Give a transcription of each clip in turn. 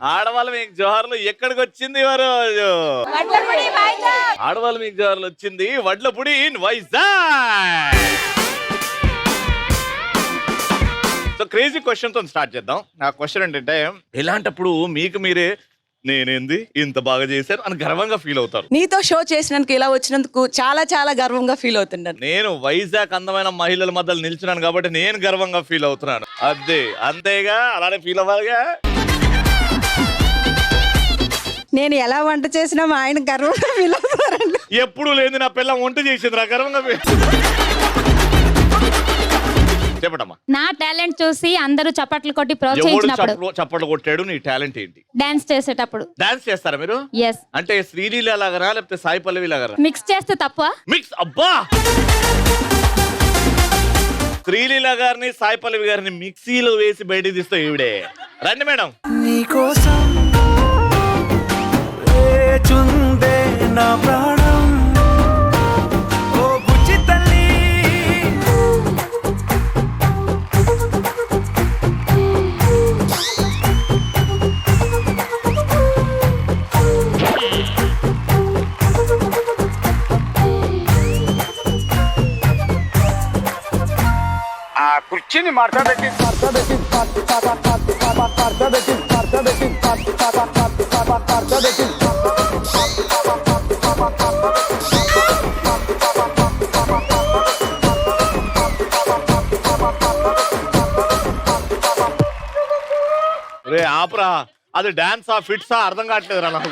ఆడవాళ్ళు మీకు జోహార్లు ఎక్కడికి వచ్చింది వారు ఆడవాళ్ళు మీకు జోహార్లు వచ్చింది Vadlapudi in Vizag. So crazy question తో స్టార్ట్ చేద్దాం. నా క్వశ్చన్ ఏంటంటే ఇలాంటప్పుడు మీకు మీరే నేనేంది ఇంత బాగా చేశారు అని గర్వంగా ఫీల్ అవుతారు. నీతో షో చేసినందుకు ఇలా వచ్చినందుకు చాలా చాలా గర్వంగా ఫీల్ అవుతున్నాను. నేను వైజాగ్ అందమైన మహిళల మధ్యలో నిల్చున్నాను కాబట్టి నేను గర్వంగా ఫీల్ అవుతున్నాను. అదే అంతేగా, అలానే ఫీల్ అవ్వాలిగా. నేను ఎలా వంట చేసినా మా ఆయన గర్వంగా ఫీల్ అవుతారండి. ఎప్పుడు లేదు నా పిల్ల వంట చేసింది నా గర్వంగా చెప్పటమ్మా. నా టాలెంట్ చూసి అందరూ చప్పట్లు కొట్టి ప్రోత్సహించినప్పుడు చప్పట్లు కొట్టాడు. నీ టాలెంట్ ఏంటి? డాన్స్ చేసేటప్పుడు. డాన్స్ చేస్తారా మీరు? ఎస్. అంటే శ్రీలీల లాగరా లేకపోతే సాయి పల్లవి లాగరా? మిక్స్ చేస్తే తప్ప. మిక్స్. అబ్బా, శ్రీలీల గారిని సాయి పల్లవి గారిని మిక్సీలో వేసి బయట తీస్తా ఈవిడే. రండి మేడం. నా ప్రాణం ఓ బుజ్జి తల్లి ఆ కుర్చీని మార్చబెట్టి రే ఆపరా, అది డాన్సా ఫిట్సా అర్థం కావట్లేదురా నాకు.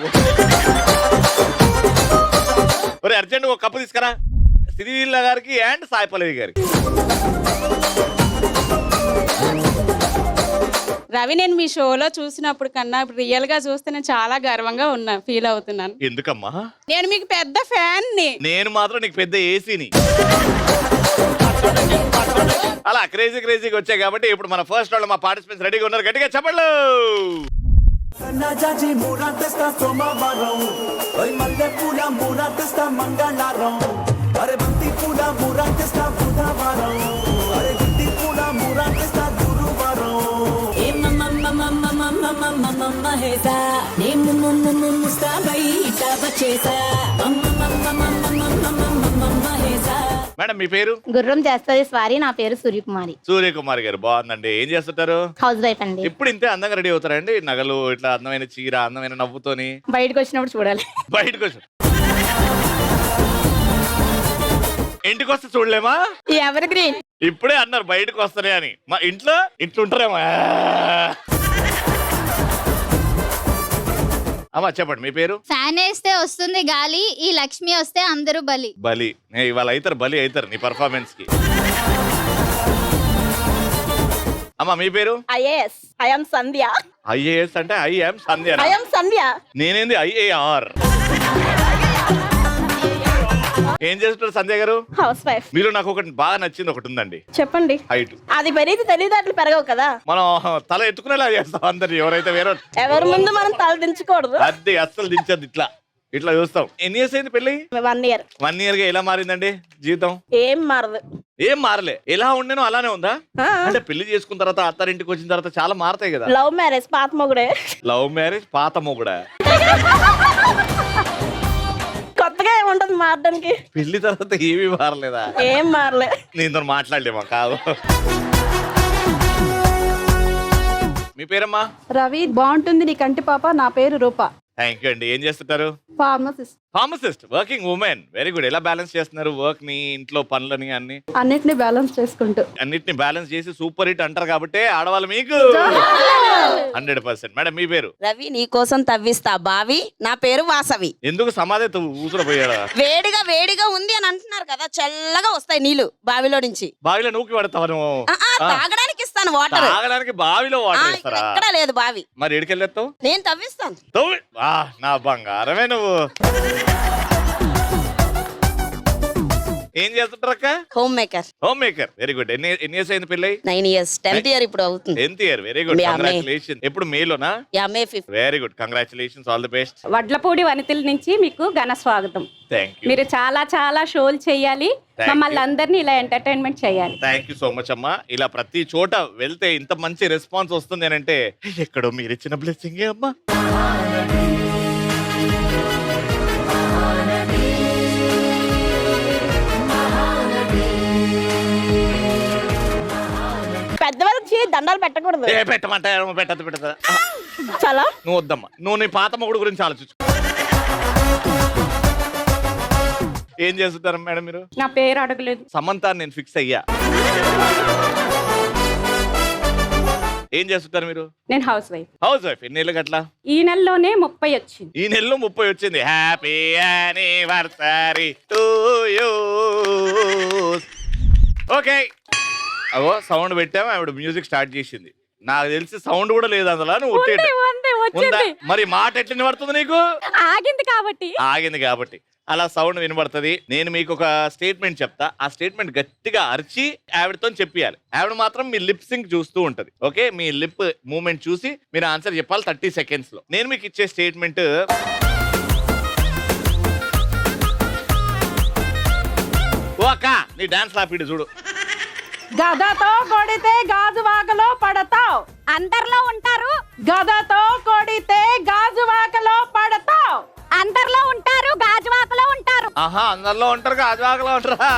ఒరే అర్జెంట్ ఒక కప్పు తీసుకురా శ్రీలీల గారికి అండ్ సాయి పల్లవి గారికి. రవి, నేను మీ షోలో చూసినప్పుడు కన్నా ఇప్పుడు రియల్ గా చూస్తే నేను చాలా గర్వంగా ఫీల్ అవుతున్నాను. ఎందుకమ్మా? నేను మీకు పెద్ద ఫ్యాన్ ని. నేను మాత్రం నీకు పెద్ద ఏసీని. అలా క్రేజీగా వచ్చాయి కాబట్టి ఇప్పుడు మన ఫస్ట్ రౌండ్ మా పార్టిసిపెంట్స్ రెడీగా ఉన్నారు. గట్టిగా చెప్పండి. మేడం మీ పేరు? గుర్రం చేస్తుంది స్వారీ. నా పేరు సూర్యకుమారి. సూర్యకుమారి గారు, బాగుందండి. ఏం చేస్తుంటారు? హౌస్ వైఫ్ అండి. ఇప్పుడు ఇంతే అందంగా రెడీ అవుతారండి? నగలు ఇట్లా అందమైన చీర అందమైన నవ్వుతోని బయటకు వచ్చినప్పుడు చూడాలి. బయటకు వచ్చి ఇంటికి వస్తే చూడలేమా? Ever green. ఇప్పుడే అన్నారు బయటకు వస్తారే అని. మా ఇంట్లో ఉంటారేమో. అమ్మా చెప్పండి మీ పేరు? ఫ్యాన్ వేస్తే వస్తుంది గాలి, ఈ లక్ష్మి వస్తే అందరూ బలి. బలి. ఇవాళ అవుతారు, బలి అవుతారు నీ పర్ఫార్మెన్స్ కి. అమ్మా మీ పేరు? IAS. I am Sandhya. IAS అంటే I am Sandhya. I am Sandhya. నేనేంది ఐఏఆర్. ఏం చేస్తుంటారు సంధ్య గారు? Housewife. మీరు నాకు ఒకటి బాగా నచ్చింది ఒకటి ఉందండి. చెప్పండి. హైట్. అది పెరిగితే తెలివితేటలు పెరగవు కదా. మనం తల ఎత్తుకునేలా చేస్తాం అందరు. ఎవరైతే ఎవరి ముందు మనం తల దించకూడదు. అది అస్సలు దించద్దు. ఇట్లా చూస్తాం. ఎన్ని ఇయర్స్ అయింది పెళ్లి? 1 year. 1 year గా ఎలా మారిందండి జీవితం? ఏం మారదు. ఏం మారలే. ఎలా ఉండేనో అలానే ఉందా? అంటే పెళ్లి చేసుకున్న తర్వాత అత్తారింటికి వచ్చిన తర్వాత చాలా మారతాయి కదా. లవ్ మ్యారేజ్ పాత మొగుడే. లవ్ మ్యారేజ్ పాత మొగుడా? కొత్తగా ఏముంటది మారడానికి? పెళ్లి తర్వాత ఏమీ మారలేదా? ఏం మారలే. నేను మాట్లాడలేమా కాదు. మీ పేరమ్మా? రవి. బాగుంటుంది నీ కంటి పాప. నా పేరు రూప. థ్యాంక్ యూ అండి. ఏం చేస్తుంటారు? Pharmacist. Pharmacist. Working women. Very good. ఎలా బ్యాలెన్స్ చేస్తున్నారు వర్క్ ని, ఇంట్లో పనులని అన్నిటిని బ్యాలెన్స్ చేసుకుంటూ? అన్నిటిని బ్యాలెన్స్ చేసి సూపర్ హిట్ అంటారు కాబట్టి ఆడవాళ్ళు మీకు 100%. మేడం మీ పేరు? రవి, నీ కోసం తవ్విస్తా బావి. నా పేరు వాసవి. ఎందుకు సమాధి ఊసుకుపోయాడా? వేడిగా ఉంది అని అంటున్నారు కదా, చల్లగా వస్తాయి నీళ్లు బావిలో నుంచి. బావిలో నూకి పడతావు నువ్వు? తాగడానికి ఇస్తాను వాటర్. తాగడానికి బావిలో వాటర్ ఇస్తారా? ఎక్కడా లేదు బావి. మరి ఎడికెళ్ళేస్తావు? నేను తవ్విస్తాను. నా బంగారమే నువ్వు. ఏం చేస్తుంటారు అక్క? Home maker. Home maker. Very good. ఎన్ని ఇయర్స్ అయింది పెళ్ళై? 9 years. 10th year ఇప్పుడు అవుతుంది. 10th year. Very good. మీ అమ్మాయి. కంగ్రాచులేషన్. ఎప్పుడు మేలోనా? May 5th. Very good. Congratulations. All the best. Vadlapudi వనితుల నుంచి మీకు ఘన స్వాగతం. Thank you. మీరు చాలా చాలా షోలు చేయాలి, Thank మమ్మల్ని you. అందరినీ ఇలా ఎంటర్టైన్మెంట్ చేయాలి. థ్యాంక్ యూ సో మచ్ అమ్మా. ఇలా ప్రతి చోట వెళ్తే ఇంత మంచి రెస్పాన్స్ వస్తుంది అని అంటే ఎక్కడో మీరు ఇచ్చిన బ్లెస్సింగ్ అమ్మా. పెద్దవాళ్ళకి దండాలు పెట్టకూడదు. ఏ పెట్టమంటే పెట్టదు. చాలా నువ్వు వద్దమ్మా. నువ్వు నీ పాత మొగుడు గురించి ఆలోచించు. ఏం చేస్తుంటారు మేడం మీరు? నా పేరు అడగలేదు. సమంత నేను ఫిక్స్ అయ్యా. ఏం చేస్తుంటారు మీరు? నేను హౌస్ వైఫ్. House wife. ఎన్నేళ్ళు గట్లా? ఈ నెలలోనే 30 వచ్చింది. ఈ నెలలో 30 వచ్చింది. Happy anniversary to you. Okay, అవో సౌండ్ పెట్టాము. ఆవిడ మ్యూజిక్ స్టార్ట్ చేసింది. నాకు తెలిసి సౌండ్ కూడా లేదు అందులో. నువ్వు ఉంది, వచ్చింది. మరి మాట ఎట్లా వినబడుతుంది నీకు? ఆగింది కాబట్టి అలా సౌండ్ వినబడుతుంది. నేను మీకు ఒక స్టేట్మెంట్ చెప్తా. ఆ స్టేట్మెంట్ గట్టిగా అరిచి ఆవిడతో చెప్పియాలి. ఆవిడ మాత్రం మీ లిప్ సింక్ చూస్తూ ఉంటది. ఓకే, మీ లిప్ మూమెంట్ చూసి మీరు ఆన్సర్ చెప్పాలి 30 seconds లో. నేను మీకు ఇచ్చే స్టేట్మెంట్ ఓ అక్క నీ డాన్స్ లాపిడు చూడు. గదతో కొడితే గాజువాకలో పడతావు. అందరిలో ఉంటారు. గదతో కొడితే గాజువాకలో పడతావు. అందరిలో ఉంటారు, గాజువాకలో ఉంటారు. ఆహా, అందరిలో ఉంటారు, గాజువాకలో ఉంటారా?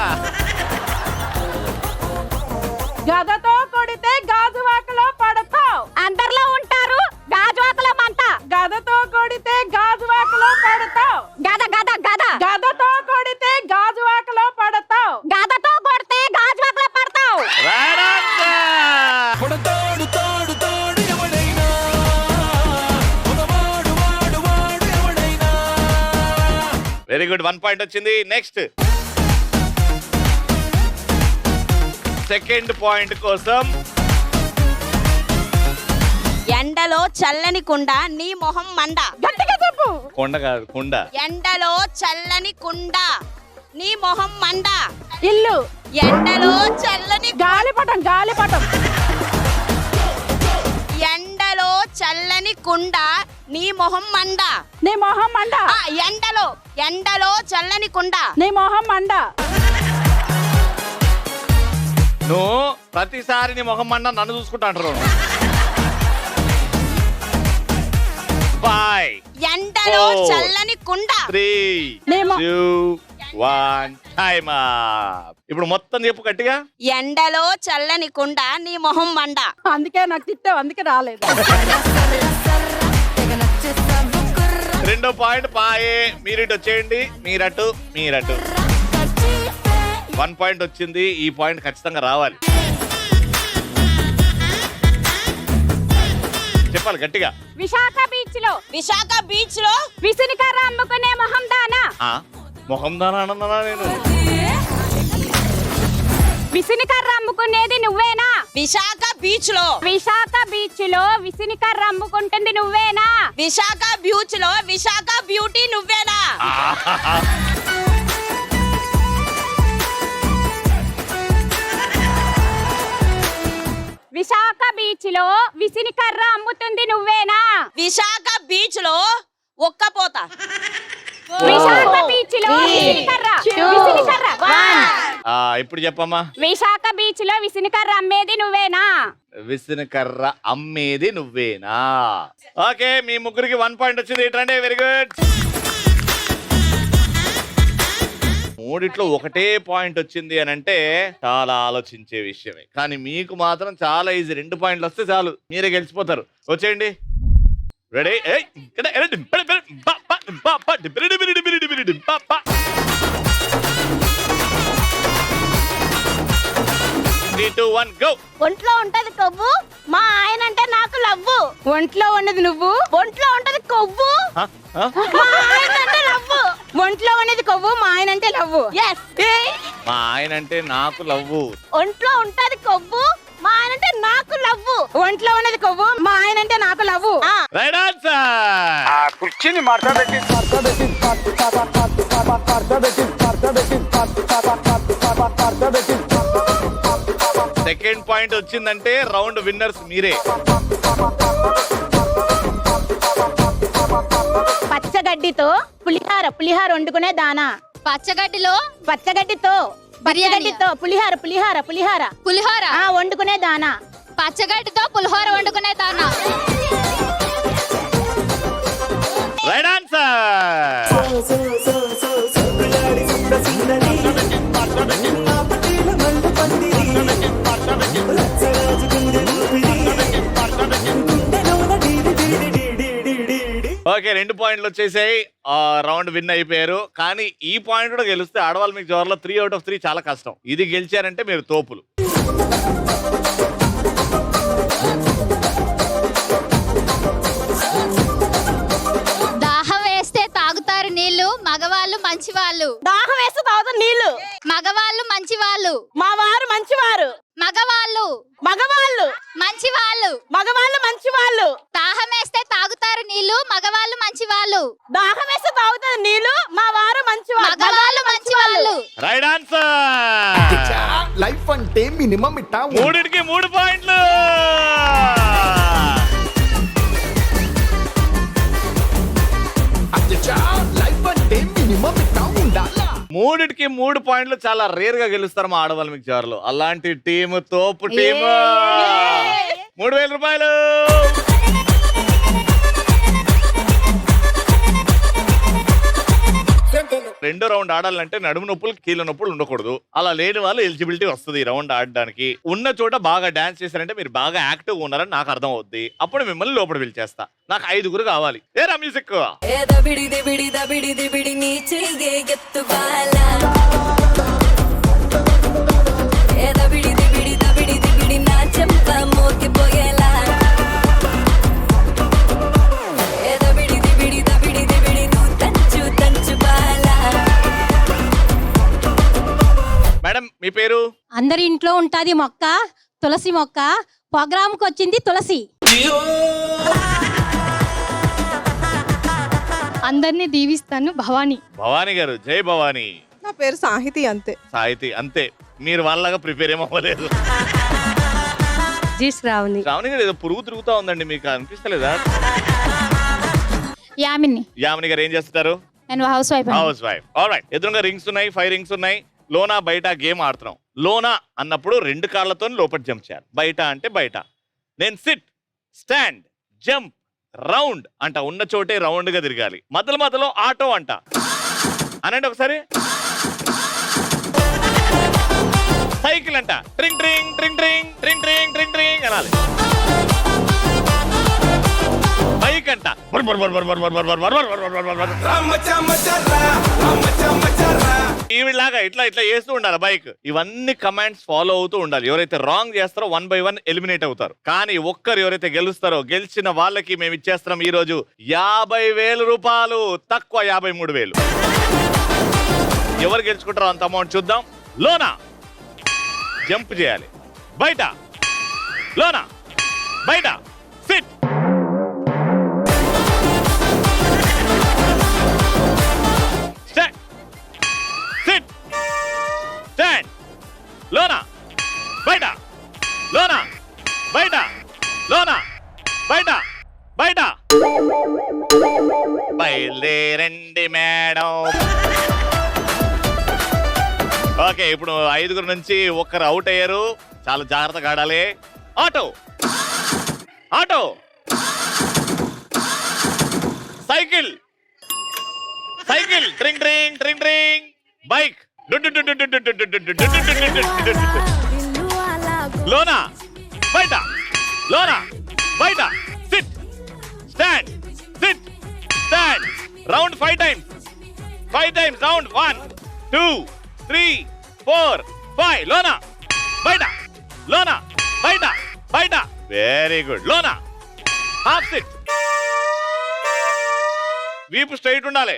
గదతో కొడితే గాజువాకలో పడతావు. అందరిలో ఉంటారు, గాజువాకలో మంట. గదతో కొడితే గాజువాకలో పడతావు. గద గద గద. గదతో కొడితే గాజువాకలో పడతావు. గదతో కొడితే గాజువాకలో పడతావు. Right answer. కొడతాడు తాడు తాడు ఎవడైనా కొడవాడు వాడు వాడు ఎవడైనా. Very good. 1 point వచ్చింది. నెక్స్ట్ సెకండ్ పాయింట్ కోసం ఎండలో చల్లని కుండ నీ మొహం మండ. గట్టిగా చెప్పు. కొండ కాదు, కుండ. ఎండలో చల్లని కుండ నీ మొహం మండ. ఇల్లు. ఎండలో చల్లని గాలిపటం. గాలిపటం. ఎండలో చల్లని కుండ నీ మొహం మండ. నీ మొహం మండ. ఎండలో చల్లని కుండ నీ మొహం మండ. నువ్వు ప్రతిసారి నీ మొహం మండ నన్ను చూసుకుంటా అంటారు. 5 ఎండలో 4 చల్లని కుండ 3 నేమో. 2 1 టైమ్ అప్. ఇప్పుడు మొత్తం చెప్పు గట్టిగా. ఎండలో చల్లని కుండ నీ మొహం మండ. అందుకే నాకు తిట్టావు, అందుకే రాలేదు. రెండో పాయింట్ పాయే. మీరిటు వచ్చేయండి. మీరటు. 1 పాయింట్ వచ్చింది. ఈ పాయింట్ ఖచ్చితంగా రావాలి. చెప్పాలి గట్టిగా. విశాఖ బీచ్ లో విసునికర్ర అమ్ముకునే మొహం దానా. మొహం దానా అన్నా నేను? విసునికర్ర అమ్ముకునేది నువ్వేనా? విశాఖ బీచ్ లో విసునికర్ర అమ్ముకుంటుంది నువ్వేనా? విశాఖ బ్యూటీ నువ్వేనా? విశాఖ బీచ్ లో విసునికర్ర అమ్ముతుంది నువ్వేనా? విశాఖ బీచ్ లో ఒక్కపోత. విశాఖ బీచ్ లో విసునికర్ర. ఇప్పుడు చెప్పమ్మా. విశాఖ బీచ్ లో విసునికర్ర అమ్మేది నువ్వేనా? విసునకర్ర అమ్మేది నువ్వేనా? ఓకే, మీ ముగ్గురికి 1 పాయింట్ వచ్చింది. ఏంటంటే వెరీ గుడ్. మూడిట్లో ఒకటే పాయింట్ వచ్చింది అని అంటే చాలా ఆలోచించే విషయమే. కానీ మీకు మాత్రం చాలా ఈజీ. 2 పాయింట్లు వస్తే చాలు, మీరే గెలిచిపోతారు. వచ్చేయండి. రెడీ? 3 2 1 గో. ఒంట్లో ఉంటది కొవ్వు, మా ఆయన అంటే నాకు లవ్వు. ఒంట్లో ఉన్నది నువ్వు, ఒంట్లో ఉంటది కొవ్వు, మా ఆయన అంటే లవ్వు. ఒంట్లో ఉన్నది కొవ్వు, మా ఆయన అంటే లవ్వు. మా ఆయన అంటే నాకు లవ్వు. ఒంట్లో ఉంటది కొవ్వు, మా ఆయన అంటే నాకు లవ్వు. ఒంట్లో ఉన్నది కొవ్వు, మా ఆయన అంటే నాకు లవ్వు. Right answer. ఆ కుర్చీని మార్చబెట్టి సెకండ్ పాయింట్ వచ్చిందంటే రౌండ్ విన్నర్స్ మీరే. పచ్చగడ్డితో పులిహార వండుకునే దానా. పచ్చగడ్డిలో పచ్చగడ్డితో పులిహార పులిహోర వండుకునే దానా. పచ్చగడ్డితో పులిహోర వండుకునే దానా. Right answer. ఓకే, 2 పాయింట్లు వచ్చేసాయి. రౌండ్ విన్ అయిపోయారు. కానీ ఈ పాయింట్ కూడా గెలిస్తే ఆడవాళ్ళు మీకు జోర్లో 3 out of 3 చాలా కష్టం. ఇది గెలిచారంటే మీరు తోపులు. దాహం వేస్తే తాగుతారు నీళ్లు మగవాళ్ళు మంచివాళ్ళు. దాహం వేస్తే తాగుతారు నీళ్లు మగవాళ్ళు మంచివాళ్ళు. మా వారు మంచివారు. మగవాళ్ళు మంచివాళ్ళు. దాహం వేస్తే తాగుతారు నీళ్లు మగవాళ్ళు మంచివాళ్ళు. దాహం వేస్తే తాగుతారు నీళ్లు మా వారు మంచివారు. మగవాళ్ళు మంచివాళ్ళు. Right answer. లైఫ్ అంటే మినిమం ఇట్టా 3కి 3 పాయింట్లు. లైఫ్ అంటే మినిమం ఇట్టా ఉండాలా. 3కి 3 పాయింట్లు చాలా రేర్ గా గెలుస్తారు మా ఆడవాళ్ళు మీకు జోర్లో. అలాంటి టీము తోపు టీము. 3000 రూపాయలు. రెండో రౌండ్ ఆడాలంటే నడుము నొప్పులు కీళ్ళ నొప్పులు ఉండకూడదు. అలా లేని వాళ్ళు ఎలిజిబిలిటీ వస్తుంది ఈ రౌండ్ ఆడడానికి. ఉన్న చోట బాగా డాన్స్ చేశారంటే మీరు బాగా యాక్టివ్ ఉన్నారని నాకు అర్థం అవుద్ది. అప్పుడు మిమ్మల్ని లోపల పిలిచేస్తా. నాకు 5 కావాలి. ఏరా మ్యూజిక్. మేడం మీ పేరు? అందరి ఇంట్లో ఉంటాది మొక్క, తులసి మొక్క. ప్రోగ్రాంకి వచ్చింది తులసి. అందరినీ దీవిస్తాను భవానీ. భవానీ గారు. జై భవానీ. నా పేరు సాహితి. అంతే. సాహితి. అంతే. మీరు వాళ్ళగా ప్రిపేర్ ఏమవ్వలేదు. జీ శ్రావణి. శ్రావణి గారు ఏదో పురుగు తిరుగుతా ఉందండి, మీకు అనిపిస్తలేదా? యామిని గారు ఏం చేస్తారు? నేను హౌస్ వైఫ్. ఆల్రైట్. ఎదురుగా రింగ్స్ ఉన్నాయి, 5 రింగ్స్ ఉన్నాయి. లోనా బయట గేమ్ ఆడుతున్నాం. లోనా అన్నప్పుడు 2 కాళ్ళతో లోపల జంప్ చేయాలి. బయట అంటే బయట. నేను సిట్, స్టాండ్, జంప్, రౌండ్ అంట. ఉన్న చోటే రౌండ్ గా తిరగాలి. మధ్యలో ఆటో అంట. అనండి ఒకసారి. సైకిల్ అంట. ట్రింగ్ ట్రింగ్ ట్రింగ్ ట్రింగ్ ట్రింగ్ ట్రింగ్ ట్రింగ్ ట్రింగ్ అనాలి. బైక్ అంట. ఈవిలాగా ఇట్లా చేస్తూ ఉండాలి బైక్. ఇవన్నీ కమాండ్స్ ఫాలో అవుతూ ఉండాలి. ఎవరైతే రాంగ్ చేస్తారో 1 by 1 ఎలిమినేట్ అవుతారు. కానీ ఒక్కరు ఎవరైతే గెలుస్తారో గెలిచిన వాళ్ళకి మేము ఇచ్చేస్తున్నాం ఈ రోజు 50,000 రూపాయలు. తక్కువ 53,000. ఎవరు గెలుచుకుంటారో అంత అమౌంట్ చూద్దాం. లోనా జంప్ చేయాలి. బయట. లోనా బయట. సిట్. సిట్. స్టాండ్. లోనా బయట. లోనా బయట. లోనా బయట. బయట. బయలుదేరండి మేడం. ఓకే, ఇప్పుడు 5 నుంచి 1 అవుట్ అయ్యారు. చాలా జాగ్రత్తగా ఆడాలి. ఆటో. ఆటో. సైకిల్. సైకిల్. ట్రింగ్ ట్రింగ్ ట్రింగ్ ట్రింగ్. బైక్. లోనా బయట. లోనా బయట. Sit. Stand. Sit. Stand. Round 5 times. 5 times round. 1 2 3 4 5. లోనా బయట. లోనా బయట. బయట. Very good. లోనా హాఫ్ సిట్. వీపు స్ట్రైట్ ఉండాలి.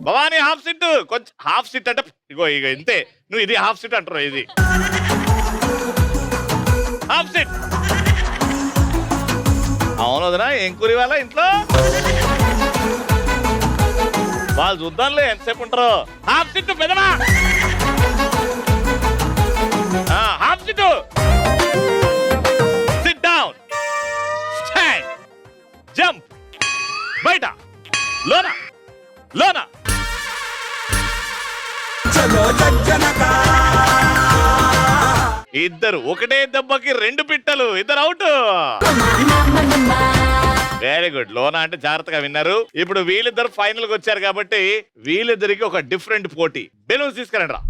Bhavani half SIT. కొంచెం హాఫ్ సిట్ అంటే ఇగో ఇంతే. నువ్వు ఇది హాఫ్ సిట్ అంటారు. ఇది హాఫ్ సిట్. అవును వదినా, ఏం కూర ఇవాళ ఇంట్లో? వాళ్ళు చూద్దాంలే ఎంతసేపు ఉంటారు. హాఫ్ సిట్టు పెదమా, half sit, sit down, stand, jump, బయట, లోన లోన. ఇద్దరు ఒకటే దెబ్బకి 2 పిట్టలు, ఇద్దరు అవుట్. Very good. లోనా అంటే జాగ్రత్తగా విన్నారు. ఇప్పుడు వీళ్ళిద్దరు ఫైనల్ కి వచ్చారు కాబట్టి వీళ్ళిద్దరికి ఒక డిఫరెంట్ పోటీ. బెలూన్స్ తీసుకురండి రా.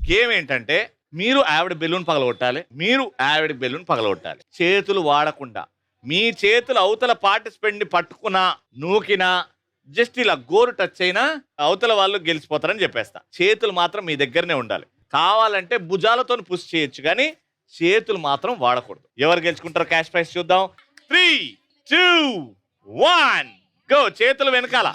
గేమ్ ఏంటంటే మీరు ఆవిడ బెలూన్ పగలగొట్టాలి, మీరు ఆవిడ బెలూన్ పగలగొట్టాలి. చేతులు వాడకుండా. మీ చేతులు అవతల పార్టిసిపెంట్ ని పట్టుకున్నా, నూకినా, జస్ట్ ఇలా గోరు టచ్ అయినా అవతల వాళ్ళు గెలిచిపోతారని చెప్పేస్తా. చేతులు మాత్రం మీ దగ్గరనే ఉండాలి. కావాలంటే భుజాలతో పుష్ చేయొచ్చు, కానీ చేతులు మాత్రం వాడకూడదు. ఎవరు గెలుచుకుంటారో క్యాష్ ప్రైజ్ చూద్దాం. 3, 2, 1 గో. చేతులు వెనకాల.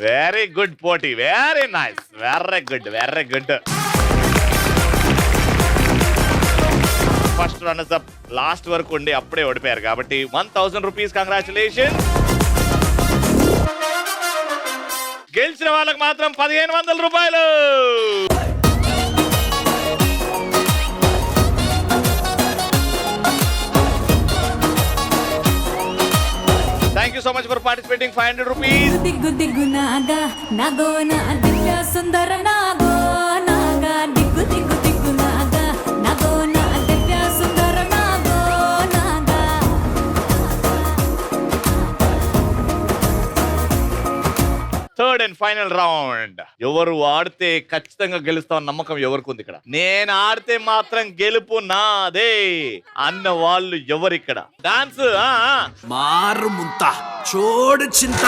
వెరీ గుడ్ పోటీ, very nice, very good, very good. First runners up last వరకు ఉండి అప్పుడే ఓడిపోయారు కాబట్టి 1000 రూపీస్. కంగ్రాచులేషన్. గెలిచిన వాళ్ళకి మాత్రం 1500 రూపాయలు. Thank you so much for participating. 500 rupees. దిగ్గు దిగ్గు నాగా నాగోన దివ్య సుందర నాగో నాగా దిగ్గు దిగ్గు దిగ్గు నాగా నాగోన దివ్య సుందర నాగో నాగా. Third and final round. ఎవరు ఆడితే ఖచ్చితంగా గెలుస్తాం నమ్మకం ఎవరికి ఉంది ఇక్కడ? నేను ఆడితే మాత్రం గెలుపు నాదే అన్న వాళ్ళు ఎవరిక్కడ? డాన్స్ మారు ముంత చోడు చింత.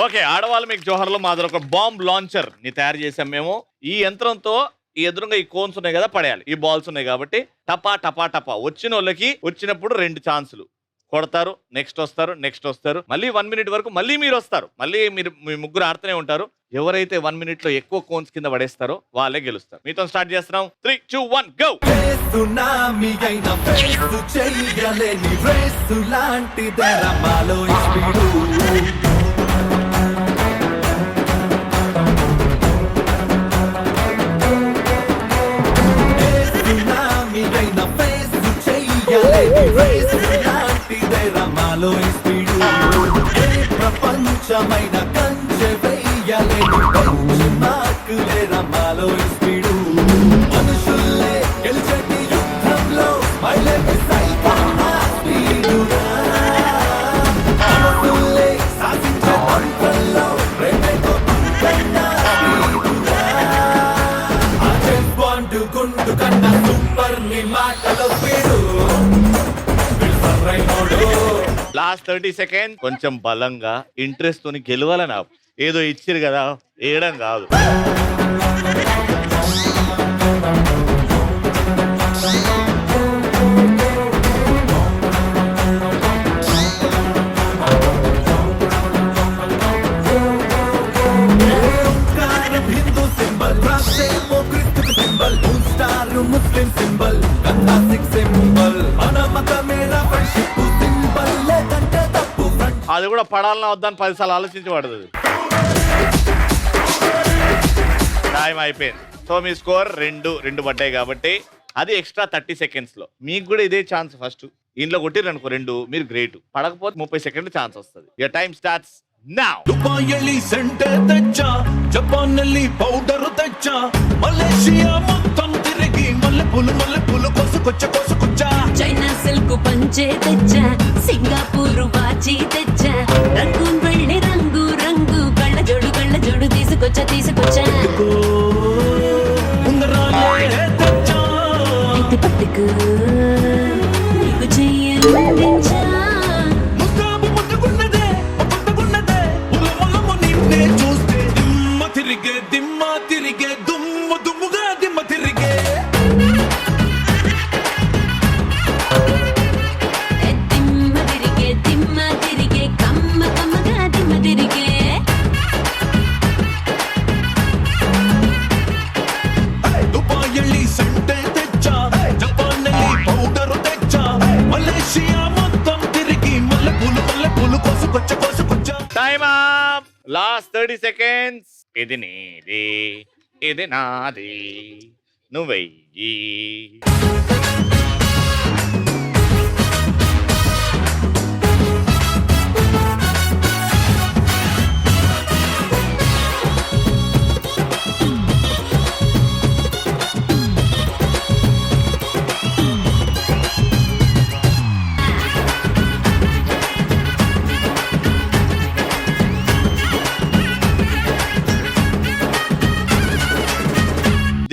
ఓకే, ఆడవాళ్ళు మీకు జోహర్లో మాది ఒక బాంబ్ లాంచర్ ని తయారు చేసాం మేము. ఈ యంత్రంతో ఈ ఎదురుగా ఈ కోన్స్ ఉన్నాయి కదా, పడేయాలి. ఈ బాల్స్ ఉన్నాయి కాబట్టి టపా టపా టపా. వచ్చిన వాళ్ళకి వచ్చినప్పుడు 2 ఛాన్సులు కొడతారు. నెక్స్ట్ వస్తారు, నెక్స్ట్ వస్తారు. మళ్ళీ 1 మినిట్ వరకు మళ్ళీ మీరు వస్తారు. మళ్ళీ మీరు మీ ముగ్గురు ఆడుతూనే ఉంటారు. ఎవరైతే 1 మినిట్ లో ఎక్కువ కోన్స్ కింద పడేస్తారో వాళ్ళే గెలుస్తారు. మీతో స్టార్ట్ చేస్తున్నాం. 3, 2, 1 గో. ప్రపంచమైన కంచె వెయ్యలేని మార్కులే రమాలో స్పీడు. మనుషుల్లే గెలిచేటి యుద్ధంలో మైలేని సైతానా స్పీడుగా. మనసుల్లే సాధించే తంత్రంలో ప్రేమతో తుంకన్నా స్పీడుగా. ఆ జేమ్స్ బాండ్ గుండు కన్నా సూపర్ ని మాటలో స్పీడు. Last 30 second. కొంచెం బలంగా ఇంట్రెస్ట్ తోని గెలవాలని. ఏదో ఇచ్చిరు కదా వేయడం కాదు. హిందూ సింబల్, సింబల్, ముస్లిం సింబల్, కన్నాసిక్ సింబల్, మన మతమేరా ఫ్రెండ్షిప్ సింబల్. లేదంటే తప్పు. అది కూడా పడాలన్నా వద్దని 10 సార్లు ఆలోచించి పడుతుంది. టైం అయిపోయింది. సో మీ స్కోర్ 2 పడ్డాయి కాబట్టి అది ఎక్స్ట్రా 30 సెకండ్స్ లో. మీకు కూడా ఇదే ఛాన్స్. ఫస్ట్ ఇంట్లో కొట్టిరు అనుకో 2, మీరు గ్రేట్. పడకపోతే 30 సెకండ్లు ఛాన్స్ వస్తుంది. Your time starts now. Dubai సెంటే తెచ్చా, జపాన్ పౌడర్ తెచ్చా, మలేషియా మొత్తం తిరిగి మల్లెపూలు కోసుకొచ్చా. చైనా సిల్క్ పంచే తెచ్చా, సింగపూర్ వాచి తెచ్చా, రంగూన్ వెళ్ళి రంగు రంగు కళ్ళ జోడు తీసుకొచ్చా. ఉంగరాలే తెచ్చా, ఇది పట్టుకు నీకు చెయ్యనించా. ముద్దాబు ముద్దుకున్నదే, ముద్దుకున్నదే, లాస్ట్ 30 సెకండ్స్. ఇది నీది, ఇది నాది, నువ్వెయ్యి.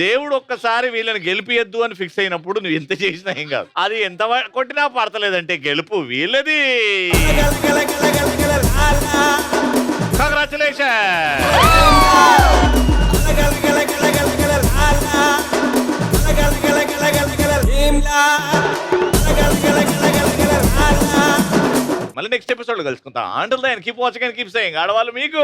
దేవుడు ఒక్కసారి వీళ్ళని గెలిపియద్దు అని ఫిక్స్ అయినప్పుడు నువ్వు ఎంత చేసినా ఏం కాదు. అది ఎంత కొట్టినా పడతలేదంటే గెలుపు వీళ్ళది. కంగ్రాచులేషన్. మళ్ళీ నెక్స్ట్ ఎపిసోడ్ కలుసుకుంటాం. Until then keep watching and keep saying. ఆడవాళ్ళు మీకు